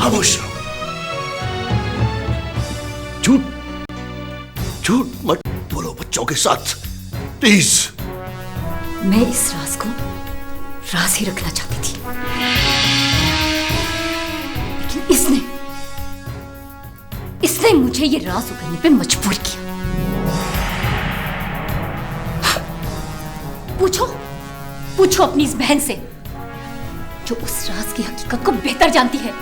खामोश रहो। झूठ झूठ मत बोलो बच्चों के साथ, प्लीज। मैं इस राज को राज ही रखना चाहती थी, लेकिन इसने मुझे ये राज उगलने पे मजबूर किया। पूछो अपनी इस बहन से जो उस राज की हकीकत को बेहतर जानती है।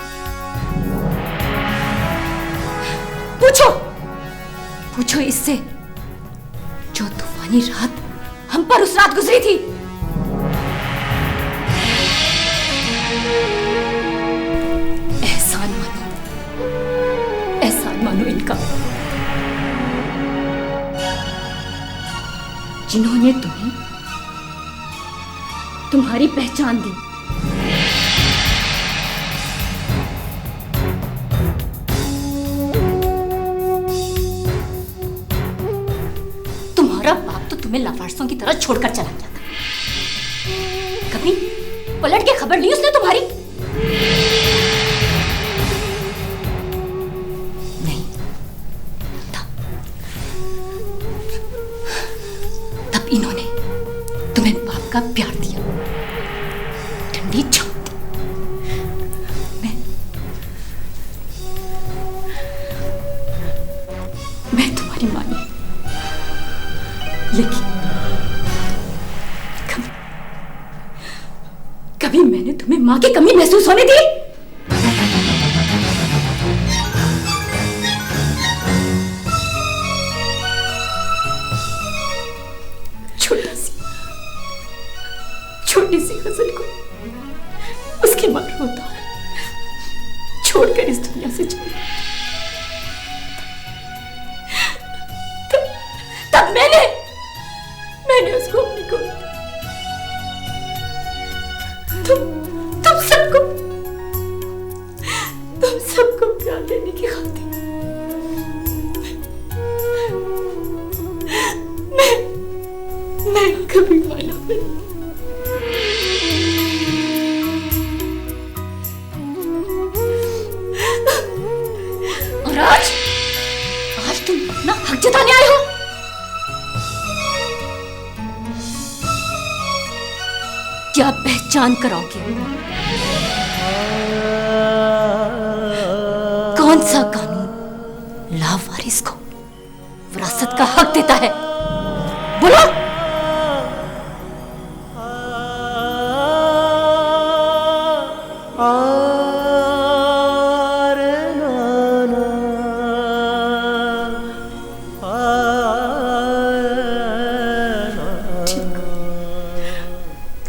पूछो इससे जो तूफानी रात हम पर उस रात गुजरी थी। एहसान मानो इनका, जिन्होंने तुम्हें तुम्हारी पहचान दी। तुम्हारा बाप तो तुम्हें लावारिसों की तरह छोड़कर चला गया था। कभी पलट के खबर ली उसने तुम्हारी? नहीं। तब इन्होंने तुम्हें बाप का प्यार दिया, ठंडी छाप दी। मैं तुम्हारी मां नहीं, लेकिन कभी मैंने तुम्हें मां की कमी महसूस होने दी? छोटी सी गजल को उसकी मां रोता छोड़कर इस दुनिया से चली। तब मैंने उसको अपनी गोद दी। तुम सबको प्यार देने की खातिर मैं कभी माना नहीं। और आज तुम अपना हक जताने आए हो। क्या पहचान कराओगे? कौन सा कानून लावारिस को विरासत का हक देता है? बोलो।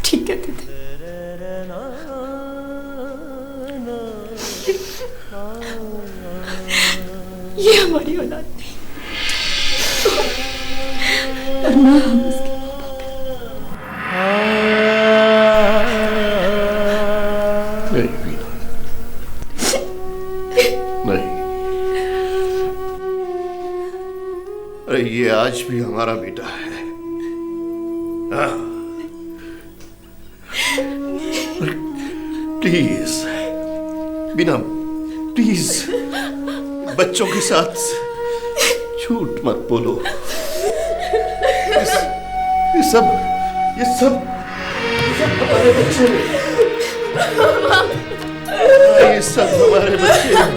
ठीक है दीदी, ये हमारी औलाद नहीं, और ना हम उसके माँ-बाप हैं। नहीं वीना, नहीं। अरे ये आज भी हमारा बेटा है। प्लीज वीना, प्लीज बच्चों के साथ झूठ मत बोलो। ये सब हमारे बच्चे हैं। ये सब हमारे बच्चे हैं।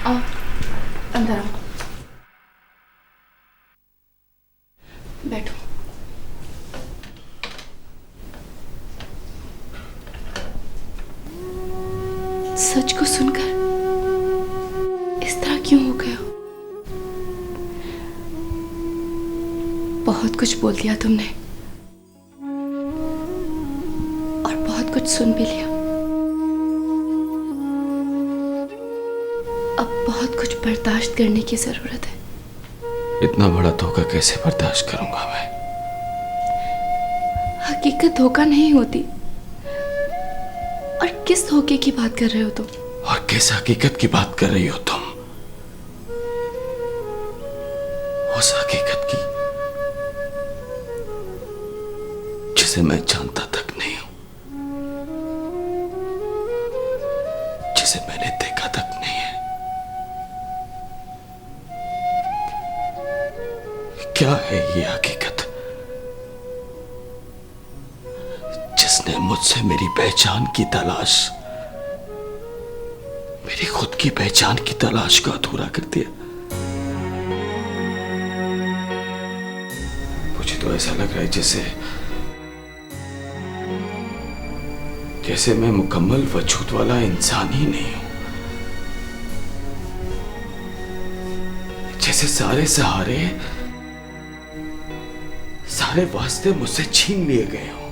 आओ, अंदर आओ, बैठो। सच को सुनकर इस तरह क्यों हो गए हो? बहुत कुछ बोल दिया तुमने और बहुत कुछ सुन भी लिया। अब बहुत कुछ बर्दाश्त करने की जरूरत है। इतना बड़ा धोखा कैसे बर्दाश्त करूंगा मैं? हकीकत धोखा नहीं होती, और और किस धोखे की बात कर रहे हो तुम? और किस हकीकत की बात कर रही हो तुम? उस हकीकत की जिसे मैं जानता तक नहीं हूं, जिसे मैंने देखा तक नहीं है। क्या है ये हकीकत जिसने मुझसे मेरी पहचान की तलाश, मेरी खुद की पहचान की तलाश को अधूरा कर दिया? मुझे तो ऐसा लग रहा है जैसे मैं मुकम्मल वजूद वाला इंसान ही नहीं हूं, जैसे सारे सहारे, सारे वास्ते मुझसे छीन लिए गए हों।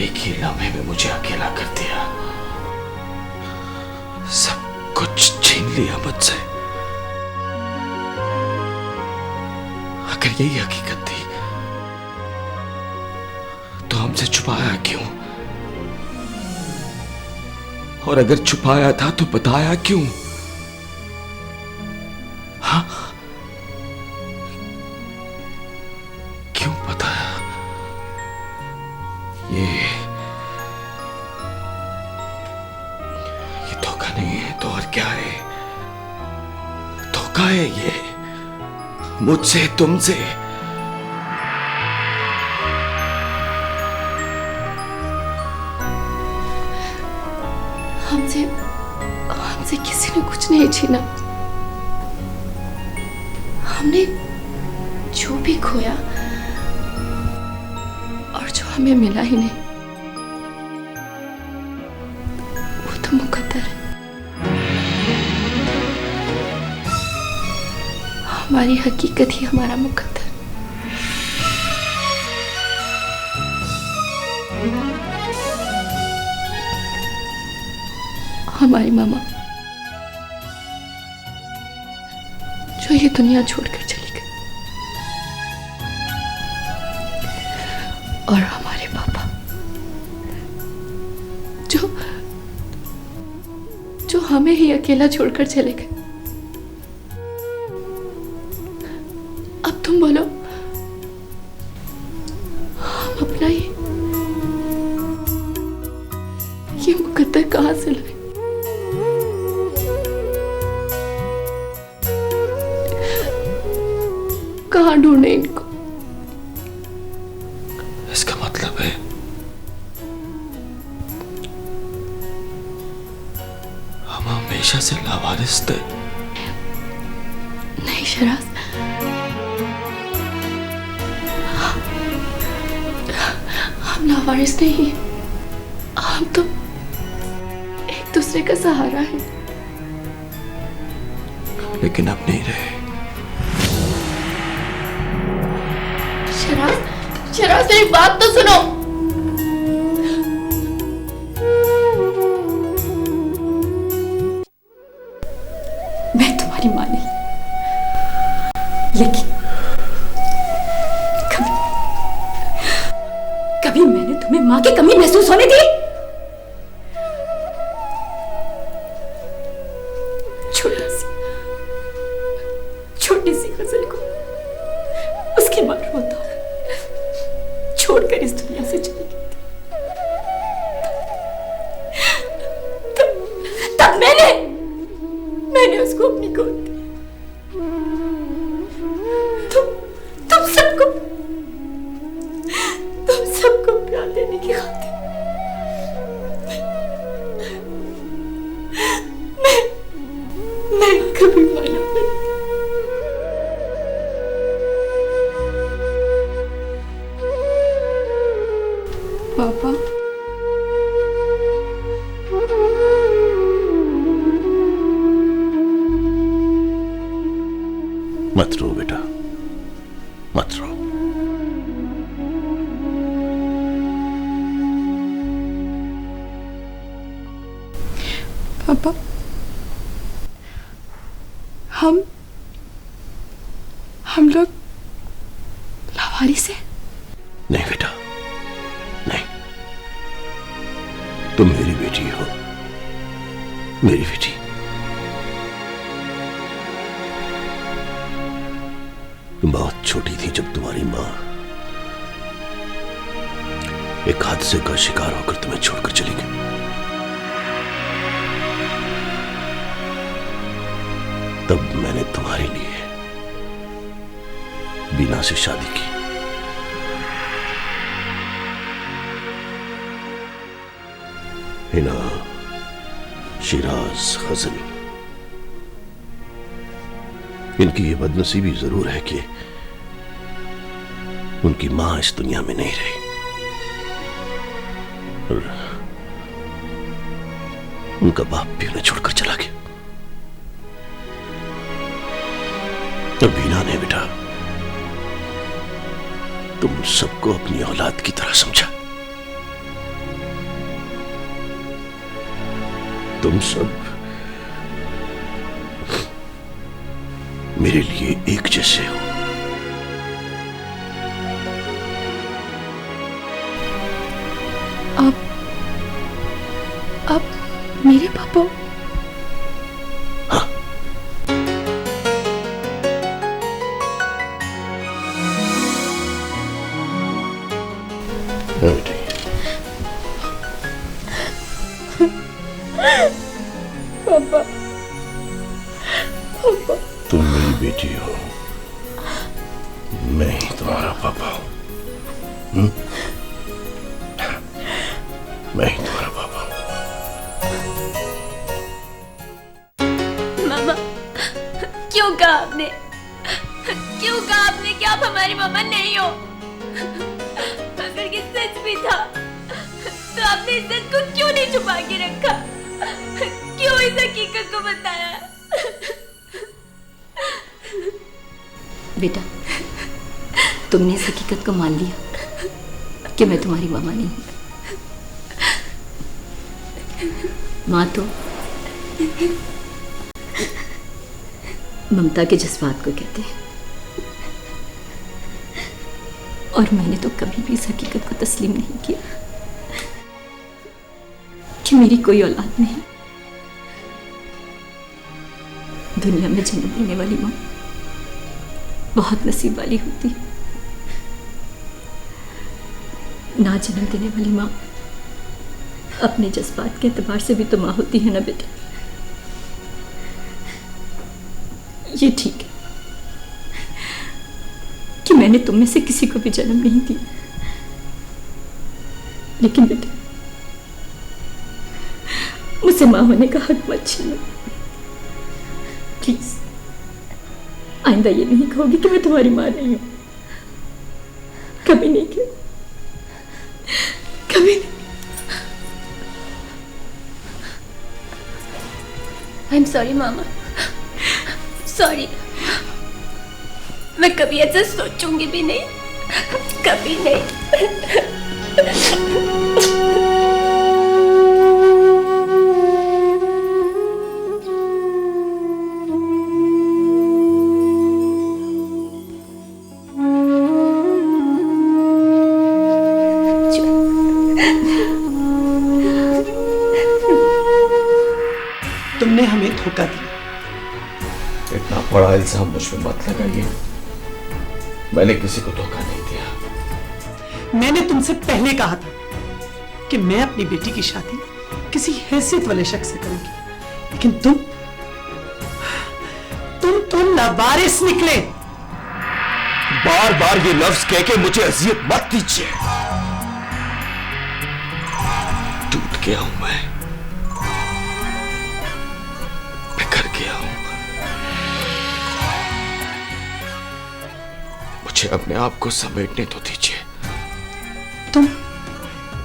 एक ही लम्हे में मुझे अकेला कर दिया, सब कुछ छीन लिया मुझसे। अगर यही हकीकत थी तो हमसे छुपाया क्यों? और अगर छुपाया था तो बताया क्यों? हाँ, क्यों बताया? ये धोखा नहीं है तो और क्या है? धोखा है ये, मुझसे, तुमसे। हमसे किसी ने कुछ नहीं छीना। हमने जो भी खोया और जो हमें मिला ही नहीं, वो तो मुकद्दर है। हमारी हकीकत ही हमारा मुकद्दर। हमारी मामा जो ये दुनिया छोड़कर चली गई, और हमारे पापा जो हमें ही अकेला छोड़कर चले गए। अब तुम बोलो, हम अपना ये मुकद्दर कहां से लाए? कहां ढूंढे इनको? इसका मतलब है हम हमेशा से लावारिस थे। नहीं शराज, हम लावारिस नहीं हैं। हम तो एक दूसरे का सहारा है। लेकिन अब नहीं रहे। शराज मेरी बात तो सुनो। मैं तुम्हारी मां नहीं, लेकिन कभी मैंने तुम्हें मां की कमी महसूस होने दी? छोटी सी गजल को उसकी मां रोता छोड़कर इस दुनिया से चली गई थी। तब मैंने उसको अपनी गोद दी। तुम सबको प्यार देने की खातिर मैं कभी माना नहीं। पापा, मत रो बेटा, मत रो। पापा, हम लोग लावारिस हैं? नहीं बेटा, नहीं। तुम मेरी बेटी हो, मेरी बेटी। तुम बहुत छोटी थी जब तुम्हारी मां एक हादसे का शिकार होकर तुम्हें छोड़कर चली गई। तब मैंने तुम्हारे लिए बीना से शादी की। हिना, शिराज, गजनी, इनकी ये बदनसीबी जरूर है कि उनकी मां इस दुनिया में नहीं रही और उनका बाप भी उन्हें छोड़कर चला गया। तो बीना ने बेटा तुम सबको अपनी औलाद की तरह समझा। तुम सब मेरे लिए एक जैसे हो। आप मेरे पापा? हाँ। बेटे, पापा, पापा, तुम मेरी बेटी हो, मैं ही तुम्हारा पापा हूं। मैं ही तुम्हारा पापा हूं। मामा, क्यों कहा आपने? क्यों कहा आपने कि आप हमारी मामा नहीं हो? अगर ये सच भी था तो आपने इस सच को क्यों नहीं छुपा के रखा? क्यों इस हकीकत को बताया? बेटा, तुमने इस हकीकत को मान लिया कि मैं तुम्हारी मामा नहीं हूं। माँ तो ममता के जज्बात को कहते हैं और मैंने तो कभी भी इस हकीकत को तस्लीम नहीं किया कि मेरी कोई औलाद नहीं। दुनिया में जन्म लेने वाली माँ बहुत नसीब वाली होती है। ना जन्म देने वाली माँ अपने जज्बात के एतबार से भी तो माँ होती है ना बेटा। ये ठीक है कि मैंने तुम में से किसी को भी जन्म नहीं दिया, लेकिन बेटा मुझसे माँ होने का हक मत छीनो प्लीज। आइंदा ये नहीं कहोगी कि मैं तुम्हारी माँ नहीं हूं। कभी नहीं किया, कभी नहीं। I am sorry mama, sorry. मैं कभी ऐसा सोचूंगी भी नहीं, कभी नहीं। तुमने हमें धोखा दिया। इतना बड़ा इल्जाम मुझ पे मत लगाइए। मैंने किसी को धोखा नहीं दिया। मैंने तुमसे पहले कहा था कि मैं अपनी बेटी की शादी किसी हैसियत वाले शख्स से करूंगी, लेकिन तुम तो लावारिस निकले। बार बार ये लफ्ज कह के मुझे अजियत मत दीजिए। टूट गया हूं मैं, बिखर गया हूं। मुझे अपने आप को समेटने तो दीजिए।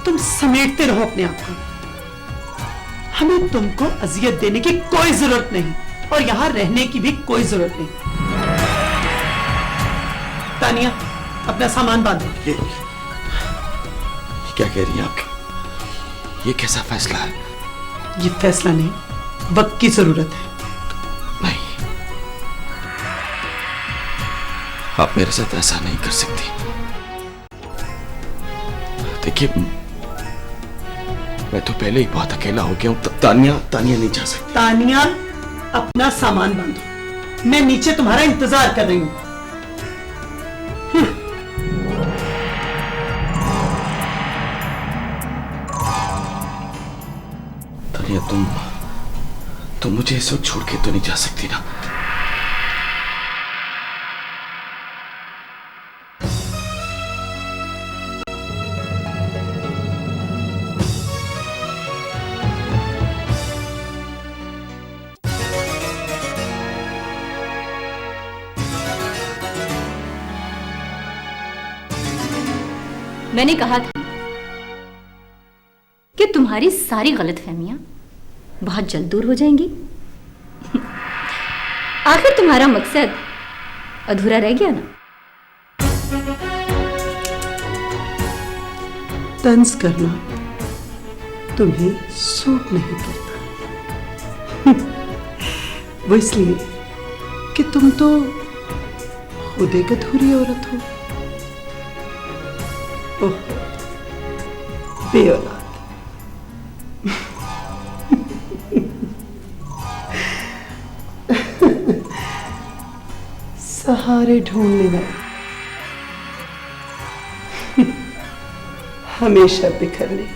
तुम समेटते रहो अपने आप को। हमें तुमको अजियत देने की कोई जरूरत नहीं और यहां रहने की भी कोई जरूरत नहीं। तानिया, अपना सामान बांधो। ये क्या कह रही हैं आप? ये कैसा फैसला है? ये फैसला नहीं, वक्त की जरूरत है। नहीं, आप मेरे साथ ऐसा नहीं कर सकती। देखिए, मैं तो पहले ही बहुत अकेला हो गया हूँ। तानिया नहीं जा सकती। तानिया, अपना सामान बांधो, मैं नीचे तुम्हारा इंतजार कर रही हूँ। तानिया, तुम मुझे इस वक्त छोड़ के तो नहीं जा सकती ना? मैंने कहा था कि तुम्हारी सारी गलतफहमियां बहुत जल्द दूर हो जाएंगी। आखिर तुम्हारा मकसद अधूरा रह गया ना। तंज करना तुम्हें सूट नहीं करता। वो इसलिए कि तुम तो खुद एक अधूरी औरत हो। ओह, बेऔलाद। सहारे ढूंढने वाले, हमेशा बिखरने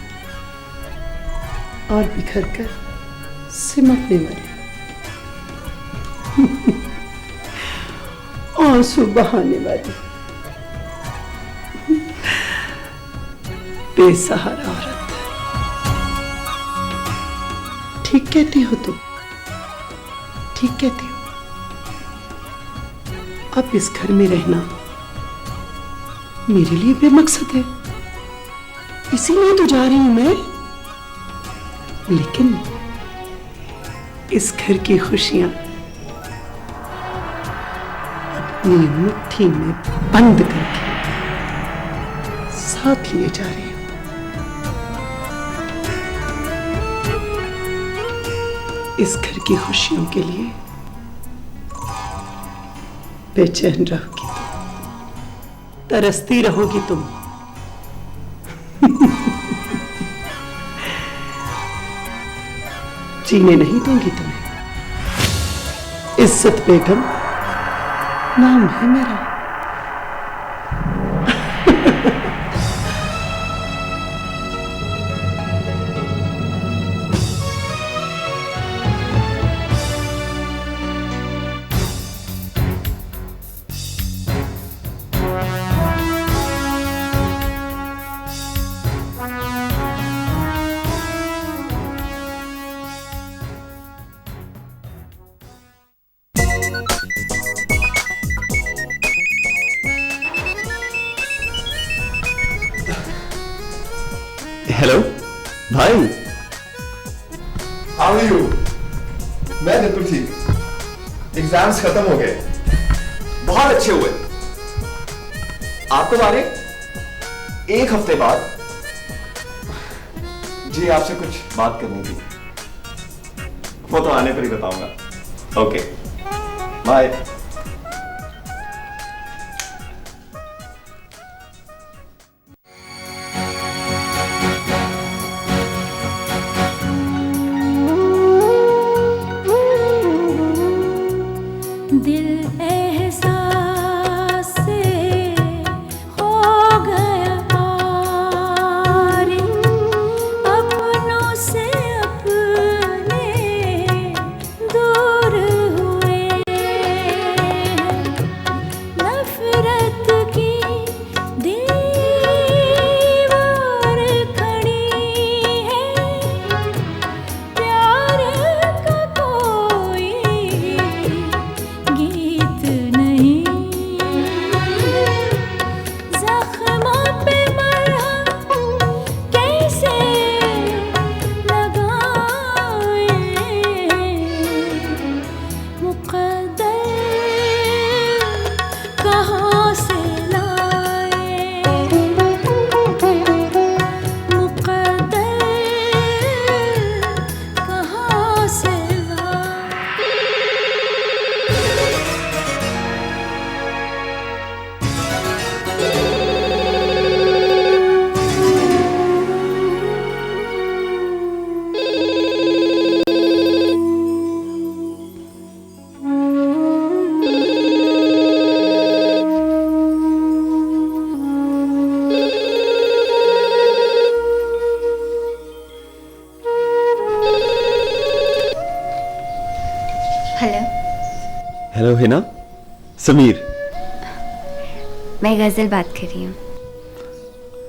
और बिखर कर सिमटने वाले, आंसू बहाने वाली बेसहारा औरत। ठीक कहती हो तुम, ठीक कहती हो। अब इस घर में रहना मेरे लिए बेमकसद है, इसीलिए तो जा रही हूं मैं। लेकिन इस घर की खुशियां अपनी मुट्ठी में बंद करके साथ लिए जा रही हूं। इस घर की खुशियों के लिए बेचैन रहोगी तुम, तरसती रहोगी तुम। जीने नहीं दूंगी तुम्हें। इज्जत बेगम नाम है मेरा। हेलो भाई, हाउ आर यू? मैं बिल्कुल ठीक। एग्जाम्स खत्म हो गए, बहुत अच्छे हुए। आपको बारे एक हफ्ते बाद जी आपसे कुछ बात करनी थी, वो तो आने पर ही बताऊंगा। Okay bye. दिल एहसास से हो गया पार, अपनों से अपने दूर हुए। हेलो हिना, समीर। मैं गजल बात कर रही हूँ।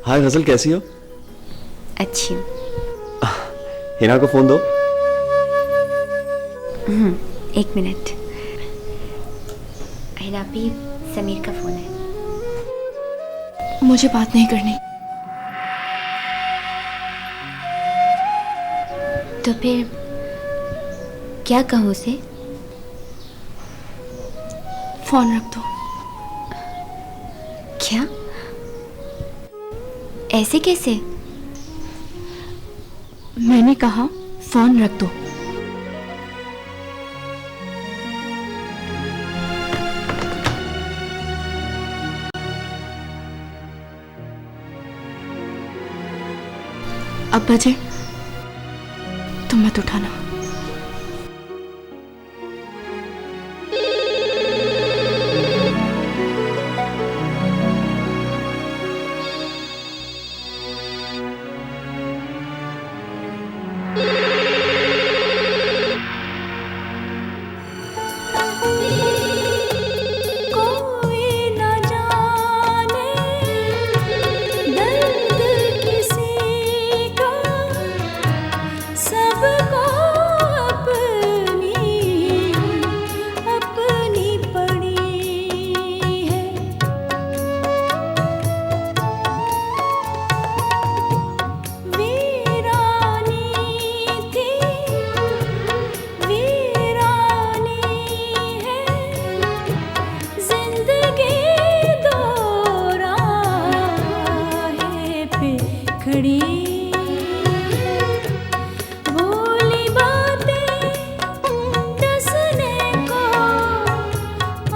हाय गजल, कैसी हो? अच्छी हूँ। हिना को फोन दो। एक मिनट। हिनापी, समीर का फोन है। मुझे बात नहीं करनी। तो फिर क्या कहूँ उसे? फोन रख दो। क्या? ऐसे कैसे? मैंने कहा फोन रख दो। अब बजे, तुम मत उठाना। कोई न जाने दर्द किसी का, सबको अपनी अपनी पड़ी है। वीरानी थी वीरानी है, जिंदगी दो राहें पे खड़ी है। भूली बातें डसने को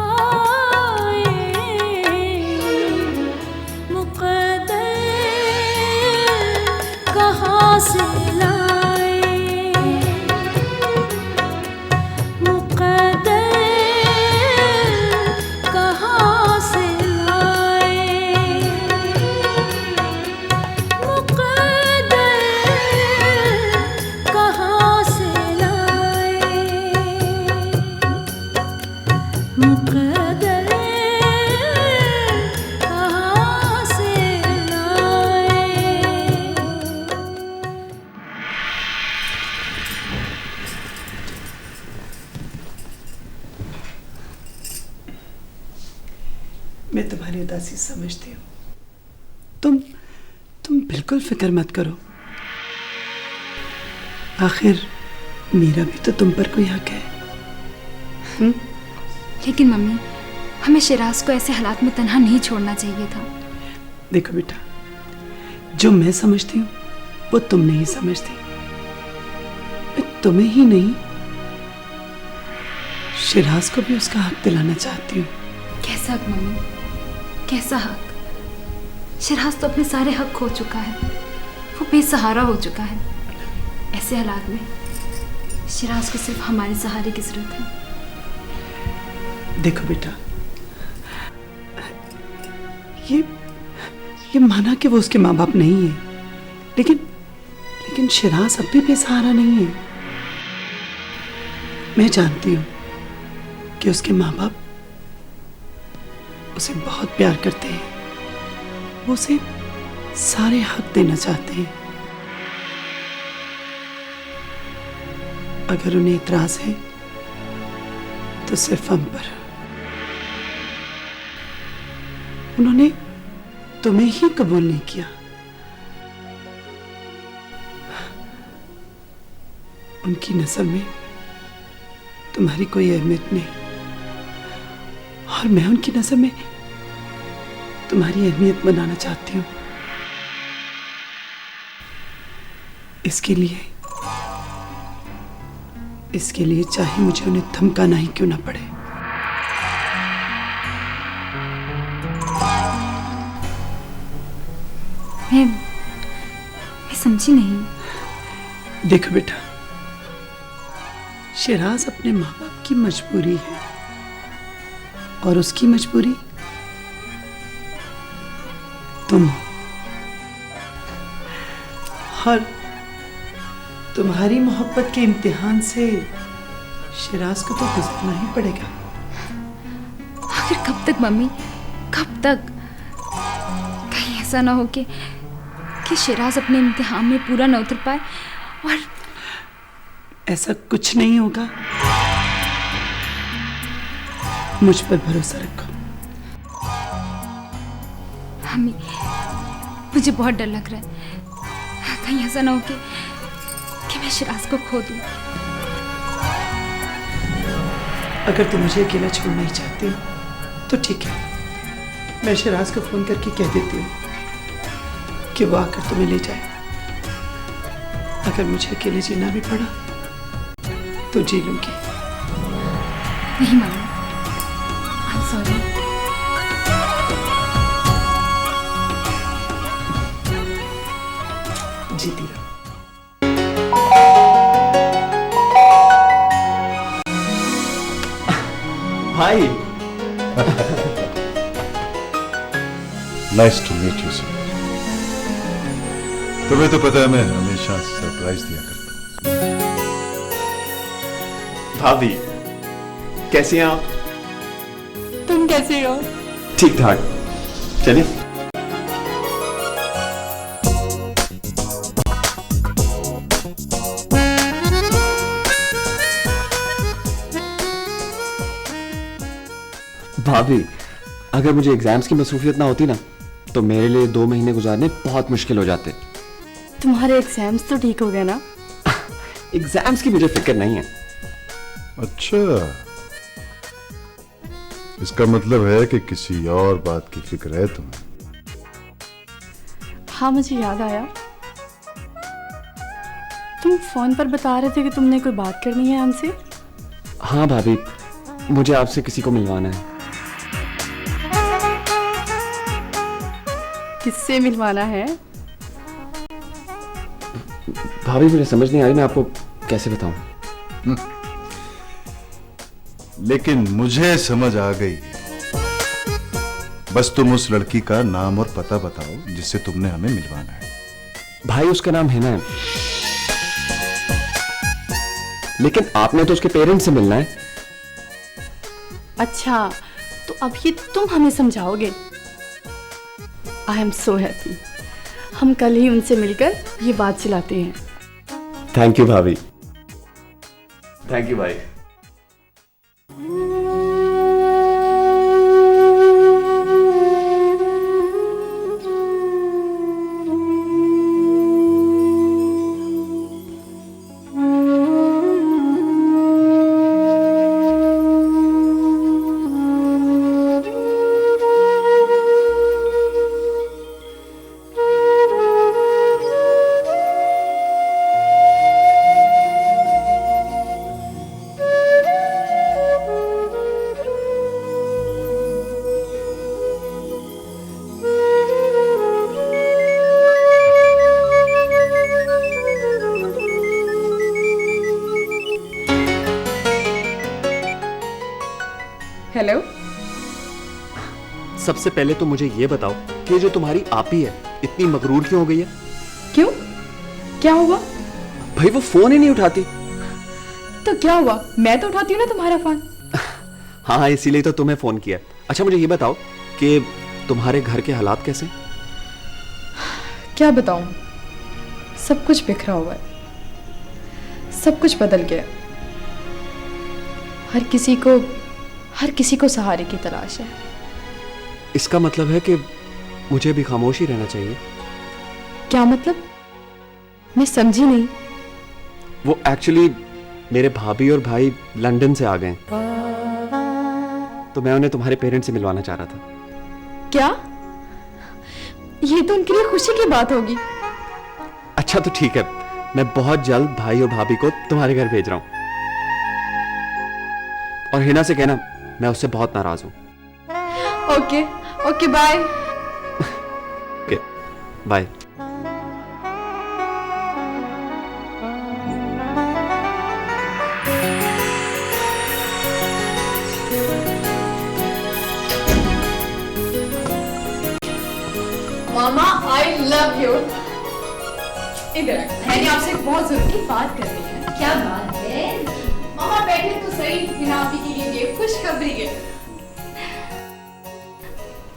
आए, मुक़द्दर कहाँ से लाए, मुक़द्दर कहाँ से लाए, मुक़द्दर कहाँ से लाए, मुक़द्दर कहाँ से लाए। मैं तुम्हारी उदासी समझती हूँ। तुम बिल्कुल फिक्र मत करो। आखिर मेरा भी तो तुम पर कोई हक है। लेकिन मम्मी, हमें शिराज को ऐसे हालात में तन्हा नहीं छोड़ना चाहिए था। देखो बेटा, जो मैं समझती हूँ वो तुम नहीं समझती। मैं तुम्हें ही नहीं, शिराज को भी उसका हक दिलाना चाहती हूँ। कैसा हक मम्मी, कैसा हक? शिराज तो अपने सारे हक खो चुका है, वो बेसहारा हो चुका है। ऐसे हालात में शिराज को सिर्फ हमारे सहारे की जरूरत है। देखो बेटा, ये माना कि वो उसके माँ बाप नहीं है, लेकिन शिराज अब भी बेसहारा नहीं है। मैं जानती हूँ कि उसके माँ बाप उसे बहुत प्यार करते हैं, वो उसे सारे हक देना चाहते हैं। अगर उन्हें इतराज है तो सिर्फ हम पर। उन्होंने तुम्हें ही कबूल नहीं किया। उनकी नस्ल में तुम्हारी कोई अहमियत नहीं, और मैं उनकी नस्ल में तुम्हारी अहमियत बनाना चाहती हूँ। इसके लिए चाहे मुझे उन्हें धमकाना ही क्यों ना पड़े। मैं समझी नहीं। देखो बेटा, शिराज अपने माँ बाप की मजबूरी है, और उसकी मजबूरी तुम हो। और तुम्हारी मोहब्बत के इम्तिहान से शिराज को तो गुजरना ही पड़ेगा। तक मम्मी, कब तक? कहीं ऐसा ना हो कि शिराज अपने इम्तिहान में पूरा न उतर पाए और ऐसा कुछ नहीं होगा, मुझ पर भरोसा रखो। मम्मी, मुझे बहुत डर लग रहा है, कहीं ऐसा ना हो कि मैं शिराज को खो दूं। अगर तुम मुझे अकेला छोड़ना ही चाहती हो तो ठीक है, मैं शिराज को फोन करके कह देती हूँ कि वो आकर तुम्हें ले जाए। अगर मुझे अकेले जीना भी पड़ा तो जी लूंगी। नहीं मम्मी, आई एम सॉरी। जीती रहो। भाई nice to meet you sir. तुम्हें तो पता है मैं हमेशा सरप्राइज दिया करता हूं। भाभी कैसी हैं आप? तुम कैसे हो? ठीक ठाक। चलिए। भाभी, अगर मुझे एग्जाम्स की मसरूफियत ना होती ना तो मेरे लिए 2 महीने गुजारने बहुत मुश्किल हो जाते। तुम्हारे एग्जाम्स तो ठीक हो गए ना? एग्जाम्स की मुझे फिक्र नहीं है। अच्छा, इसका मतलब है कि किसी और बात की फिक्र है तुम्हें। हाँ, मुझे याद आया, तुम फोन पर बता रहे थे कि तुमने कोई बात करनी है हमसे। हाँ भाभी, मुझे आपसे किसी को मिलवाना है। किससे मिलवाना है? भाभी मुझे समझ नहीं आ रही, मैं आपको कैसे बताऊं। लेकिन मुझे समझ आ गई। बस तुम उस लड़की का नाम और पता बताओ जिससे तुमने हमें मिलवाना है। भाई उसका नाम हिना है, लेकिन आपने तो उसके पेरेंट्स से मिलना है। अच्छा, तो अब ये तुम हमें समझाओगे? I am so happy. हम कल ही उनसे मिलकर ये बात चलाते हैं। थैंक यू भाभी। थैंक यू भाई। हेलो। सबसे पहले तो मुझे ये बताओ कि जो तुम्हारी आपी है इतनी मगरूर क्यों हो गई है? क्यों? क्या हुआ? भाई वो फोन ही नहीं उठाती। तो क्या हुआ? मैं तो उठाती हूँ ना तुम्हारा फोन। हाँ, इसीलिए तो तुम्हें फोन किया। अच्छा मुझे ये बताओ कि तुम्हारे घर के हालात कैसे? क्या बताऊं, सब कुछ बिखरा हुआ है, सब कुछ बदल गया। हर किसी को सहारे की तलाश है। इसका मतलब है कि मुझे भी खामोश ही रहना चाहिए? क्या मतलब? मैं समझी नहीं। वो एक्चुअली मेरे भाभी और भाई लंदन से आ गए, तो मैं उन्हें तुम्हारे पेरेंट्स से मिलवाना चाह रहा था। क्या? ये तो उनके लिए खुशी की बात होगी। अच्छा तो ठीक है, मैं बहुत जल्द भाई और भाभी को तुम्हारे घर भेज रहा हूं। और हिना से कहना मैं उससे बहुत नाराज हूं। Okay okay, bye. Okay bye. मामा, आई लव यू। इधर मैंने आपसे एक बहुत जरूरी बात करनी है। क्या बात है? मामा बैठे तो सही, हिना आपी के लिए खुशखबरी है।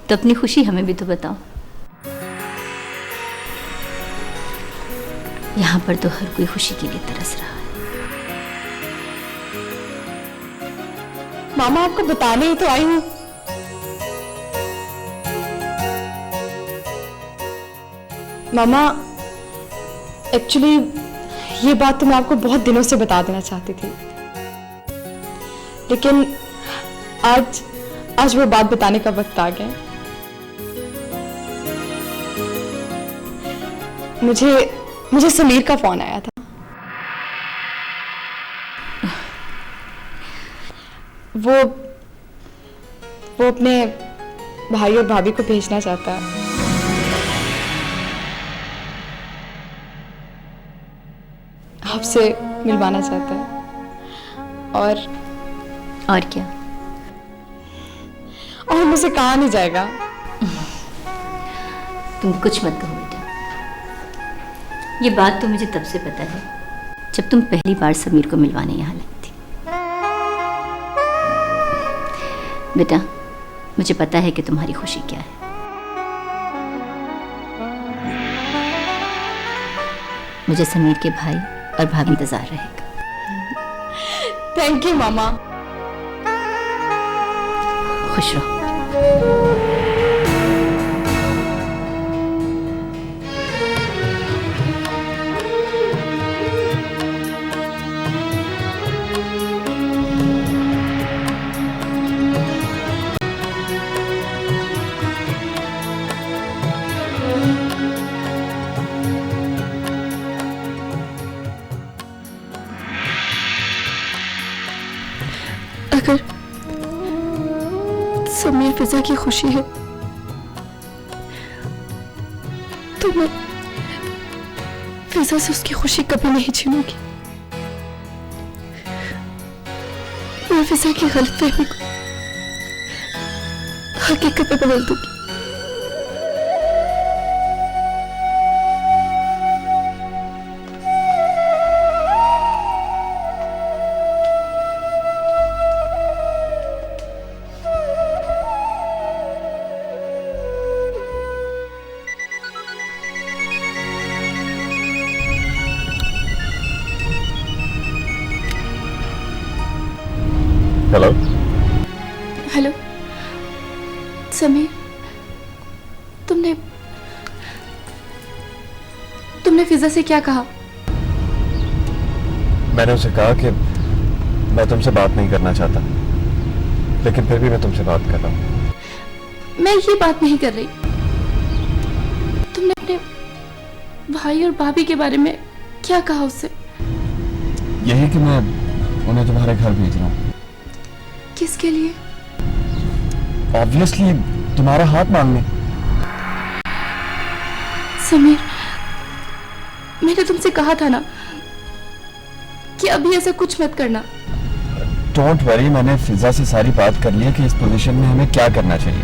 तो अपनी खुशी हमें भी तो बताओ। यहाँ पर तो हर कोई खुशी के लिए तरस रहा है। मामा आपको बताने ही तो आई हूँ। मामा एक्चुअली ये बात तो मैं आपको बहुत दिनों से बता देना चाहती थी, लेकिन आज वो बात बताने का वक्त आ गया। मुझे समीर का फोन आया था। वो अपने भाई और भाभी को भेजना चाहता है। आपसे मिलवाना चाहता है। और क्या? और मुझसे कहा नहीं जाएगा। तुम कुछ मत कहो बेटा। ये बात तो मुझे तब से पता है जब तुम पहली बार समीर को मिलवाने यहाँ आई थी। बेटा, मुझे पता है कि तुम्हारी खुशी क्या है। मुझे समीर के भाई और भाभी इंतजार रहेगा। थैंक यू मामा। खुश रहो। अगर समीर फिजा की खुशी है तो मैं फिजा से उसकी खुशी कभी नहीं छीनूंगी। मैं फिजा की गलतफहमी को हकीकत में बदल दूंगी। हेलो हेलो समीर, तुमने फिजा से क्या कहा? मैंने उसे कहा कि मैं तुमसे बात नहीं करना चाहता, लेकिन फिर भी मैं तुमसे बात कर रहा हूँ। मैं ये बात नहीं कर रही। तुमने अपने भाई और भाभी के बारे में क्या कहा उससे? यही कि मैं उन्हें तुम्हारे घर भेज रहा हूँ। किसके लिए? ऑब्वियसली तुम्हारा हाथ मांगने। समीर, मैंने तुमसे कहा था ना कि अभी ऐसा कुछ मत करना। डोंट वरी, मैंने फिजा से सारी बात कर ली है कि इस पोजीशन में हमें क्या करना चाहिए।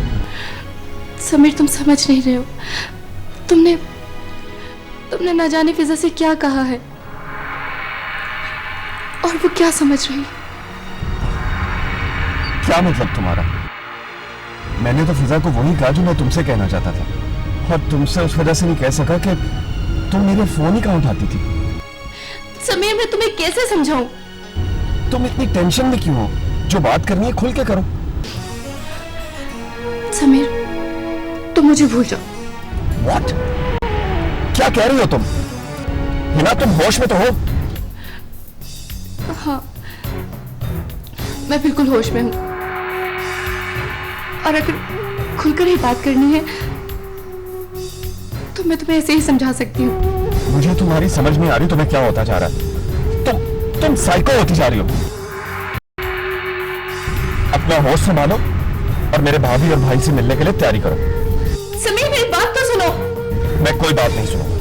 समीर, तुम समझ नहीं रहे हो। तुमने ना जाने फिजा से क्या कहा है और वो क्या समझ रही है। क्या मतलब तुम्हारा? मैंने तो फिजा को वही कहा जो मैं तुमसे कहना चाहता था, और तुमसे उस वजह से नहीं कह सका कि तुम मेरे फोन ही कहाँ उठाती थी। समीर, मैं तुम्हें कैसे समझाऊं? तुम इतनी टेंशन में क्यों हो? जो बात करनी है खुल के करो। समीर, तुम मुझे भूल जाओ। What? क्या कह रही हो तुम? हिना, तुम होश में तो हो? हाँ, मैं बिल्कुल होश में हूँ, और अगर खुलकर ही बात करनी है तो मैं तुम्हें ऐसे ही समझा सकती हूँ। मुझे तुम्हारी समझ नहीं आ रही तुम्हें क्या होता जा रहा है। तुम साइको होती जा रही हो। अपना होश संभालो और मेरे भाभी और भाई से मिलने के लिए तैयारी करो। समीर, मेरी बात तो सुनो। मैं कोई बात नहीं सुनूंगा।